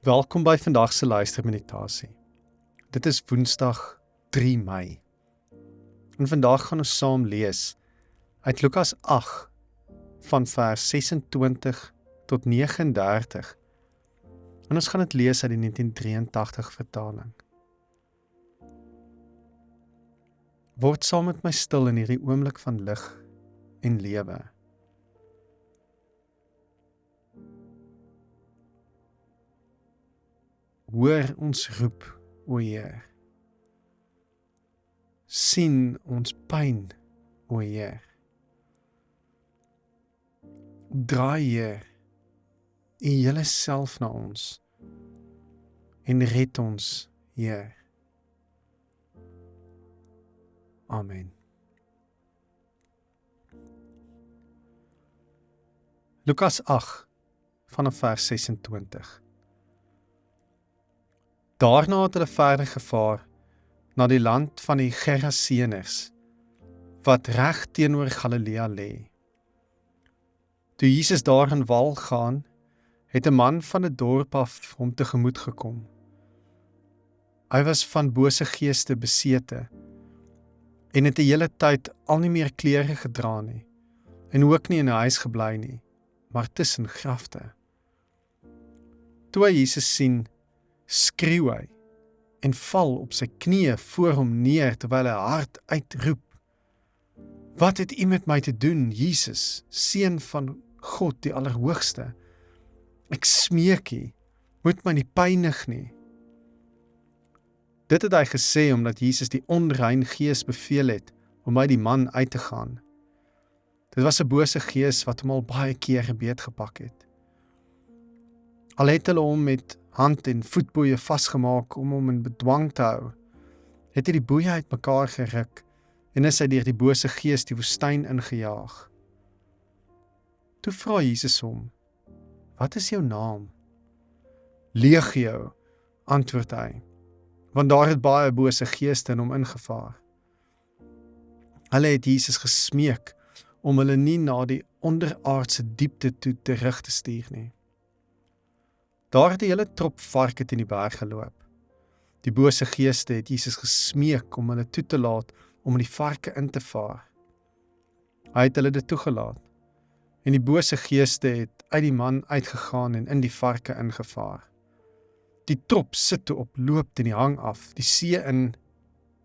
Welkom by vandag se luistermeditasie. Dit is Woensdag 3 Mei. En vandag gaan ons saam lees uit Lukas 8 van vers 26 tot 39. En ons gaan dit lees uit die 1983 vertaling. Word saam met my stil in hierdie oomblik van lig en lewe. Hoor ons roep, o Heer. Sien ons pyn, o Heer. Draai Heer, U hele self na ons en red ons, Heer. Amen. Lukas 8 vanaf vers 26. Daarna het hulle verder gevaar na die land van die Geraseners, wat reg teenoor Galilea lê. Toe Jesus daar in wal gaan, het 'n man van 'n dorp af hom tegemoet gekom. Hy was van bose geeste besete en het die hele tyd al nie meer klere gedra nie en ook nie in 'n huis gebly nie, maar tussen grafte. Toe hy Jesus sien, skreeu hy en val op sy knieë voor hom neer terwyl hy hard uitroep: Wat het U met my te doen, Jesus, Seun van God die Allerhoogste? Ek smeek U, moet my nie pynig nie. Dit het hy gesê omdat Jesus die onrein gees beveel het om uit die man uit te gaan. Dit was 'n bose gees wat hom al baie keer beetgepak het. Al het hulle hom met hand- en voetboeie vasgemaak om hom in bedwang te hou, het hy die boeie uitmekaar geruk en is hy deur die bose gees die woestyn ingejaag. Toe vra Jesus hom: Wat is jou naam? Legio, antwoord hy, want daar het baie bose geeste in hom ingevaar. Hulle het Jesus gesmeek om hulle nie na die onderaardse diepte toe terug te stuur nie. Daar het die hele trop varke teen die berg geloop. Die bose geeste het Jesus gesmeek om hulle toe te laat om in die varke in te vaar. Hy het hulle dit toegelaat, en die bose geeste het uit die man uitgegaan en in die varke ingevaar. Die trop sit toe op loop teen die hang af, die see in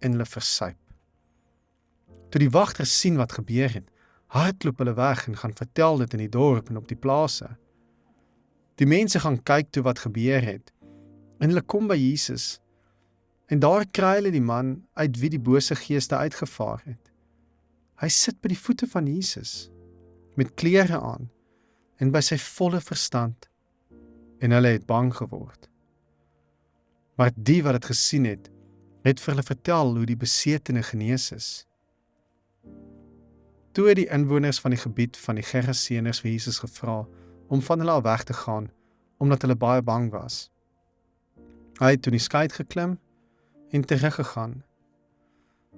en hulle versuip. Toe die wagters sien wat gebeur het, hardloop hulle weg en gaan vertel dit in die dorp en op die plase. Die mense gaan kyk toe wat gebeur het, en hulle kom by Jesus, en daar kry hulle die man uit wie die bose geeste uitgevaar het. Hy sit by die voete van Jesus, met klere aan, en by sy volle verstand, en hulle het bang geword. Maar die wat het gesien het vir hulle vertel hoe die besetene genees is. Toe het die inwoners van die gebied van die Geraseners vir Jesus gevra om van hulle al weg te gaan, omdat hulle baie bang was. Hy het toe die skei geklim en teruggegaan.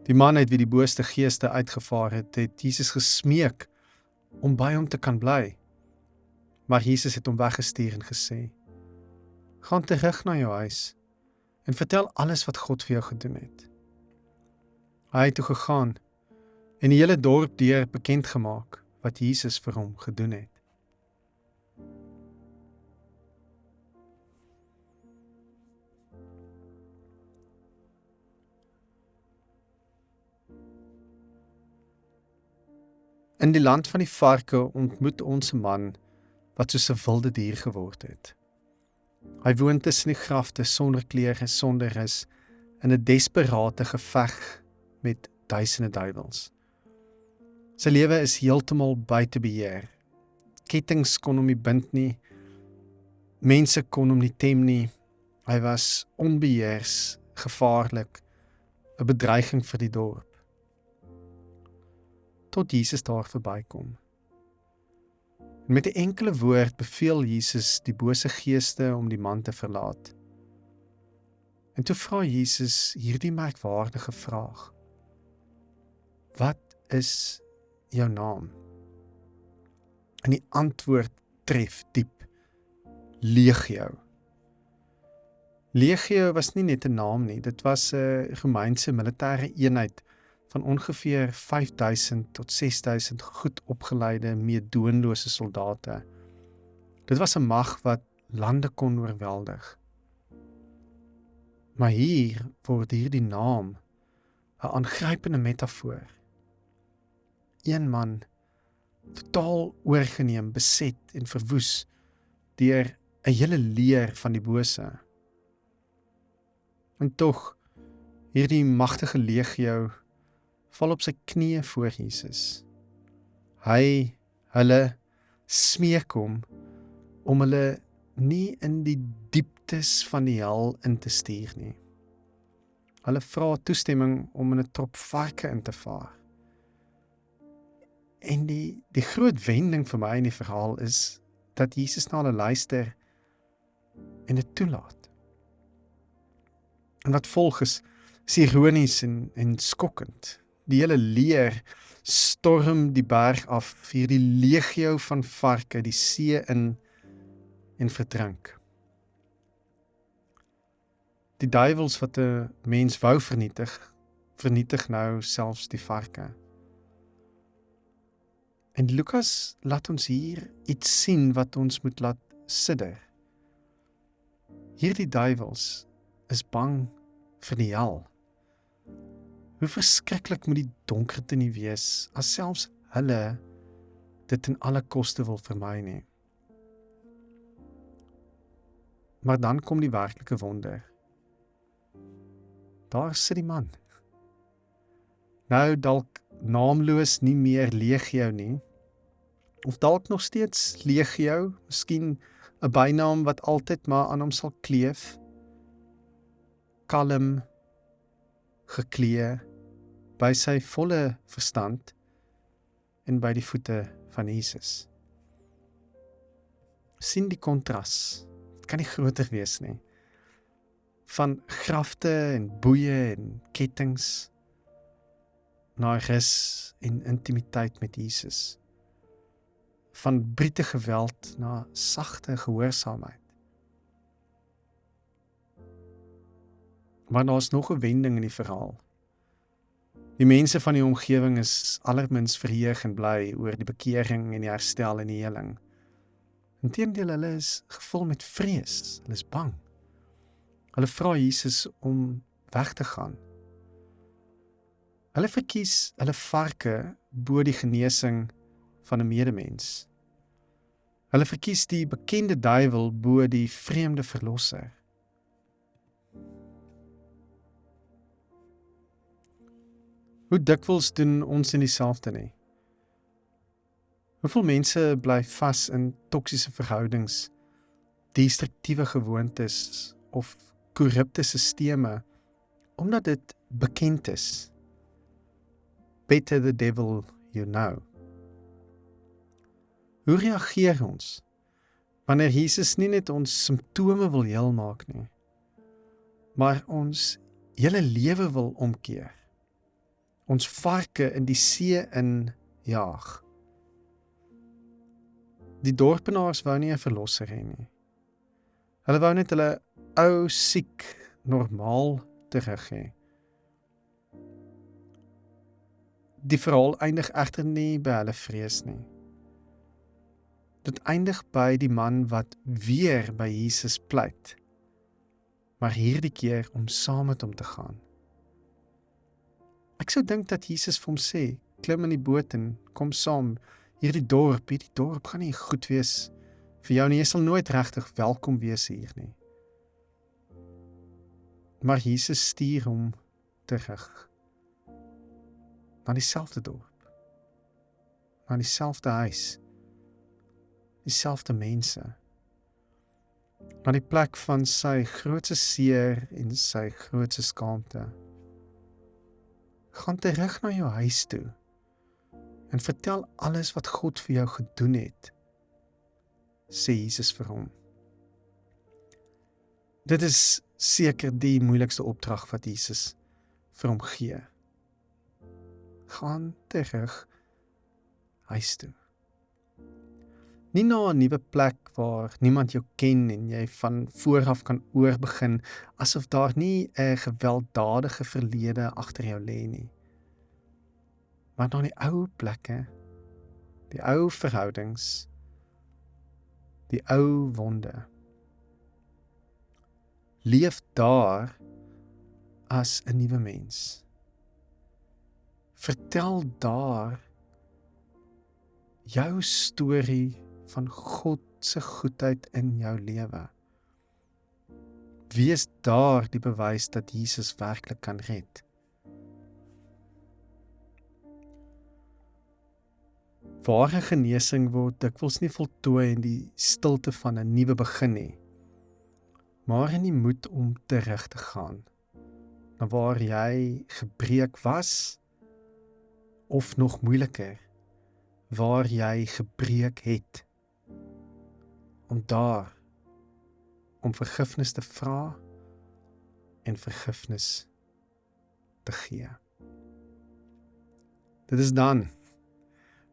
Die man uit wie die bose geeste uitgevaar het Jesus gesmeek om by hom te kan bly. Maar Jesus het hom weggestuur en gesê: Gaan terug na jou huis en vertel alles wat God vir jou gedoen het. Hy het toe gegaan en die hele dorp deur bekend gemaak wat Jesus vir hom gedoen het. In die land van die varke ontmoet ons 'n man wat soos 'n wilde dier geword het. Hy woon tussen die grafte sonder klere, sonder rus, in 'n desperate geveg met duisende duiwels. Sy lewe is heeltemal buite beheer. Kettings kon hom nie bind nie, mense kon hom nie tem nie. Hy was onbeheers, gevaarlik, 'n bedreiging vir die dorp. Tot Jesus daar verbykom. En met 'n enkele woord beveel Jesus die bose geeste om die man te verlaat. En toe vra Jesus hierdie merkwaardige vraag: Wat is jou naam? En die antwoord tref diep: Legio. Legio was nie net 'n naam nie, dit was 'n Romeinse militêre eenheid van ongeveer 5000 tot 6000 goed opgeleide, meedoenlose soldate. Dit was 'n mag wat lande kon oorweldig. Maar hier word hierdie naam 'n aangrypende metafoor. Een man, totaal oorgeneem, beset en verwoes deur 'n hele leer van die bose. En tog, hierdie magtige legio val op sy knieë voor Jesus. Hy, hulle, smeek hom om hulle nie in die dieptes van die hel in te stuur nie. Hulle vra toestemming om in 'n trop varke in te vaar. En die groot wending vir my in die verhaal is dat Jesus na hulle luister en dit toelaat. En wat volg is ironies en skokkend. Die hele leer storm die berg af, hierdie legio van varke, die see in en verdrink. Die duiwels wat 'n mens wou vernietig nou selfs die varke. En Lukas laat ons hier iets sien wat ons moet laat sidder. Hierdie duiwels is bang vir die hel. Hoe verskriklik moet die donkerte nie wees, as selfs hulle dit ten alle koste wil vermy nie. Maar dan kom die werklike wonder. Daar sit die man. Nou dalk naamloos nie meer legio nie, of dalk nog steeds legio, miskien 'n bynaam wat altyd maar aan hom sal kleef, kalm, geklee, by sy volle verstand en by die voete van Jesus. Sien die kontras, dit kan nie groter wees nie, van grafte en boeye en kettings, na rus en intimiteit met Jesus, van brute geweld na sagte gehoorsaamheid. Maar daar is nog 'n wending in die verhaal. Die mense van die omgewing is allermins verheug en bly oor die bekering en die herstel en die heling. Inteendeel, hulle is gevul met vrees, hulle is bang. Hulle vra Jesus om weg te gaan. Hulle verkies hulle varke bo die genesing van 'n medemens. Hulle verkies die bekende duiwel bo die vreemde verlosser. Hoe dikwels doen ons in dieselfde nie? Hoeveel mense bly vas in toksiese verhoudings, destruktiewe gewoontes of korrupte sisteme, omdat dit bekend is? Better the devil you know. Hoe reageer ons wanneer Jesus nie net ons simptome wil heel maak nie, maar ons hele lewe wil omkeer? Ons varke in die see in jaag. Die dorpenaars wou nie 'n verlosser hê nie. Hulle wou net hulle ou, siek, normaal terug hê. Die verhaal eindig egter nie by hulle vrees nie. Dit eindig by die man wat weer by Jesus pleit, maar hierdie keer om saam met hom te gaan. Ek sou dink dat Jesus vir hom sê, klim in die boot en kom saam, hierdie dorp gaan nie goed wees vir jou nie, jy sal nooit regtig welkom wees hier nie. Maar Jesus stuur hom terug, na dieselfde dorp, na dieselfde huis, dieselfde mense, na die plek van sy grootste seer en sy grootste skaamte. Gaan terug na jou huis toe en vertel alles wat God vir jou gedoen het, sê Jesus vir hom. Dit is seker die moeilikste opdrag wat Jesus vir hom gee. Gaan terug huis toe. Nie na 'n nuwe plek waar niemand jou ken en jy van voor af kan oorbegin, asof daar nie 'n gewelddadige verlede agter jou lê nie. Maar na die ou plekke, die ou verhoudings, die ou wonde. Leef daar as 'n nuwe mens. Vertel daar jou storie van God se goedheid in jou lewe. Wees daar die bewys dat Jesus werklik kan red. Ware genesing word dikwels nie voltooi in die stilte van 'n nuwe begin nie, maar in die moed om terug te gaan na waar jy gebreek was, of nog moeiliker, waar jy gebreek het, om daar om vergifnis te vra en vergifnis te gee. Dit is dan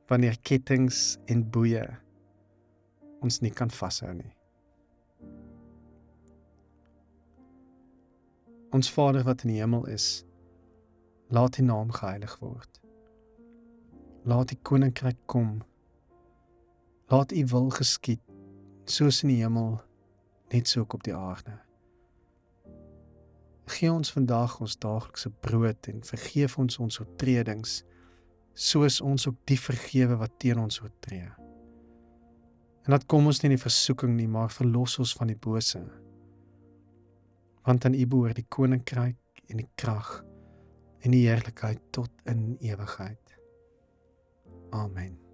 wanneer kettinge en boeye ons nie kan vashou nie. Ons Vader wat in die hemel is, laat die naam geheilig word. Laat die koninkryk kom. Laat u wil geskied, soos in die hemel, net so ook op die aarde. Gee ons vandag ons daaglikse brood en vergeef ons ons oortredings, soos ons ook die vergewe wat teen ons oortree. En laat kom ons nie in die versoeking nie, maar verlos ons van die bose. Want aan u behoort die koninkryk en die krag en die heerlikheid tot in ewigheid. Amen.